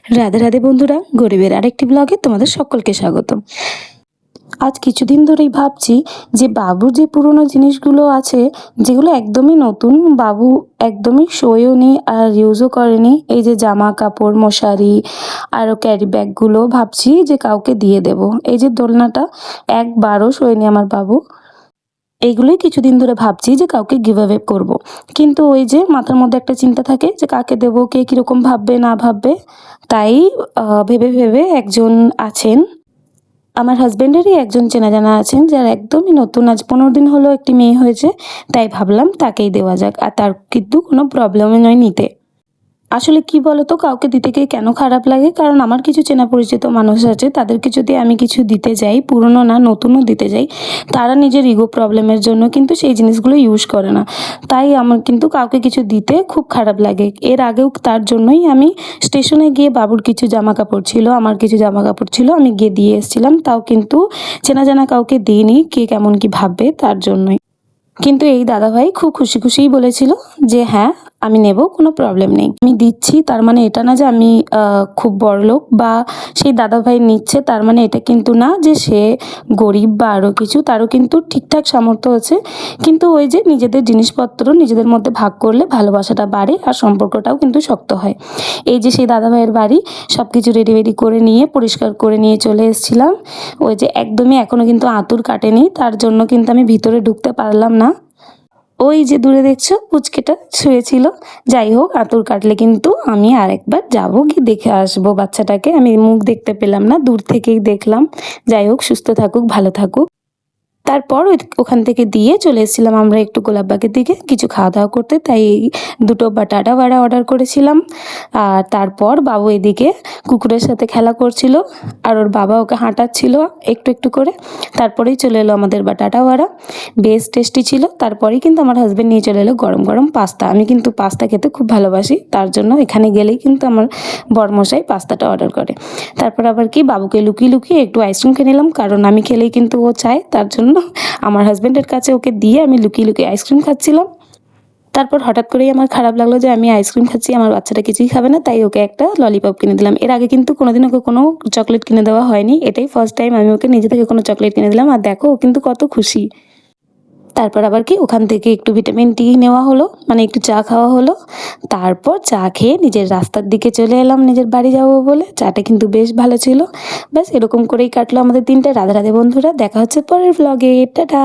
রাধে রাধে বন্ধুরা, গরিবের আরেকটি ব্লগে তোমাদের সকলকে স্বাগতম। আজ কিছুদিন ধরেই ভাবছি যে বাবুর যে পুরনো জিনিসগুলো আছে, যেগুলো একদমই নতুন, বাবু একদমই শোয়ও নি আর ইউজও করেনি, এই যে জামা কাপড়, মশারি আরও ক্যারি ব্যাগগুলো ভাবছি যে কাউকে দিয়ে দেব। এই যে দোলনাটা একবারও শোয়নি আমার বাবু, এইগুলোই কিছুদিন ধরে ভাবছি যে কাউকে গিভ অ্যাওয়ে করবো। কিন্তু ওই যে মাথার মধ্যে একটা চিন্তা থাকে যে কাকে দেবো, কে কীরকম ভাববে না ভাববে। তাই ভেবে ভেবে একজন আছেন, আমার হাজব্যান্ডেরই একজন চেনা জানা আছেন, যার একদমই নতুন, আজ 15 দিন হলো একটি মেয়ে হয়েছে। তাই ভাবলাম তাকেই দেওয়া যাক, আর তার কিন্তু কোনো প্রবলেমই নয় নিতে। আসলে কি বলতো, কাউকে দিতে গিয়ে কেন খারাপ লাগে, কারণ আমার কিছু চেনা পরিচিত মানুষ আছে, তাদেরকে যদি আমি কিছু দিতে যাই, পুরনো না নতুনও দিতে যাই, তারা নিজের ইগো প্রবলেমের জন্য কিন্তু সেই জিনিসগুলো ইউজ করে না। তাই আমার কিন্তু কাউকে কিছু দিতে খুব খারাপ লাগে। এর আগেও তার জন্যই আমি স্টেশনে গিয়ে, বাবুর কিছু জামা কাপড় ছিল, আমার কিছু জামা কাপড় ছিল, আমি গিয়ে দিয়ে এসেছিলাম। তাও কিন্তু চেনা জানা কাউকে দিইনি, কে কেমন কি ভাববে তার জন্যই। কিন্তু এই দাদাভাই খুব খুশি খুশিই বলেছিল যে হ্যাঁ আমি নেব, কোনো প্রবলেম নেই। আমি দিচ্ছি তার মানে এটা না যে আমি খুব বড়লোক, বা সেই দাদাভাই নিচ্ছে তার মানে এটা কিন্তু না যে সে গরিব বা আরও কিছু। তারও কিন্তু ঠিকঠাক সামর্থ্য আছে, কিন্তু ওই যে নিজেদের জিনিসপত্র নিজেদের মধ্যে ভাগ করলে ভালোবাসাটা বাড়ে আর সম্পর্কটাও কিন্তু শক্ত হয়। এই যে সেই দাদাভাইয়ের বাড়ি সব কিছু রেডি করে নিয়ে, পরিষ্কার করে নিয়ে চলে এসেছিলাম। ওই যে একদমই এখনও কিন্তু আঁতুড় কাটেনি, তার জন্য কিন্তু আমি ভিতরে ঢুকতে পারলাম না। ওই যে দূরে দেখছো পুচকেটা শুয়েছিল। যাই হোক, আঁতুড় কাটলে কিন্তু আমি আরেকবার যাবো, গিয়ে দেখে আসবো বাচ্চাটাকে। আমি মুখ দেখতে পেলাম না, দূর থেকেই দেখলাম। যাই হোক, সুস্থ থাকুক, ভালো থাকুক। তারপর ওখান থেকে দিয়ে চলে এসেছিলাম আমরা একটু গোলাপবাগের দিকে কিছু খাওয়া দাওয়া করতে। তাই দুটো বাটাটা বাড়া অর্ডার করেছিলাম। আর তারপর বাবু এদিকে কুকুরের সাথে খেলা করছিল, আর ওর বাবা ওকে হাঁটাচ্ছিল একটু একটু করে। তারপরেই চলে এলো আমাদের বাটাটা বাড়া, বেশ টেস্টি ছিল। তারপরেই কিন্তু আমার হাজব্যান্ড নিয়ে চলে এলো গরম গরম পাস্তা। আমি কিন্তু পাস্তা খেতে খুব ভালোবাসি, তার জন্য এখানে গেলেই কিন্তু আমার বরমশাই পাস্তাটা অর্ডার করে। তারপর আবার কি, বাবুকে লুকিয়ে লুকিয়ে একটু আইসক্রিম খেয়ে নিলাম, কারণ আমি খেলেই কিন্তু ও চায়। তার জন্য আমার হাজব্যান্ডের কাছে ওকে দিয়ে আমি লুকিয়ে লুকিয়ে আইসক্রিম খাচ্ছিলাম। তারপর হঠাৎ করেই আমার খারাপ লাগলো যে আমি আইসক্রিম খাচ্ছি, আমার বাচ্চাটা কিছুই খাবে না, তাই ওকে একটা ললিপপ কিনে দিলাম। এর আগে কিন্তু কোনোদিন ওকে কোনো চকলেট কিনে দেওয়া হয়নি, এটাই ফার্স্ট টাইম আমি ওকে নিজে থেকে কোনো চকলেট কিনে দিলাম। আর দেখো ও কিন্তু কত খুশি। তারপর আবার কি, ওখান থেকে একটু ভিটামিন টি নেওয়া হলো, মানে একটু চা খাওয়া হলো। তারপর চা খেয়ে নিজের রাস্তার দিকে চলে এলাম, নিজের বাড়ি যাবো বলে। চাটা কিন্তু বেশ ভালো ছিল। ব্যাস এরকম করেই কাটলো আমাদের দিনটা। রাধে রাধে বন্ধুরা, দেখা হচ্ছে পরের ব্লগে। টাটা।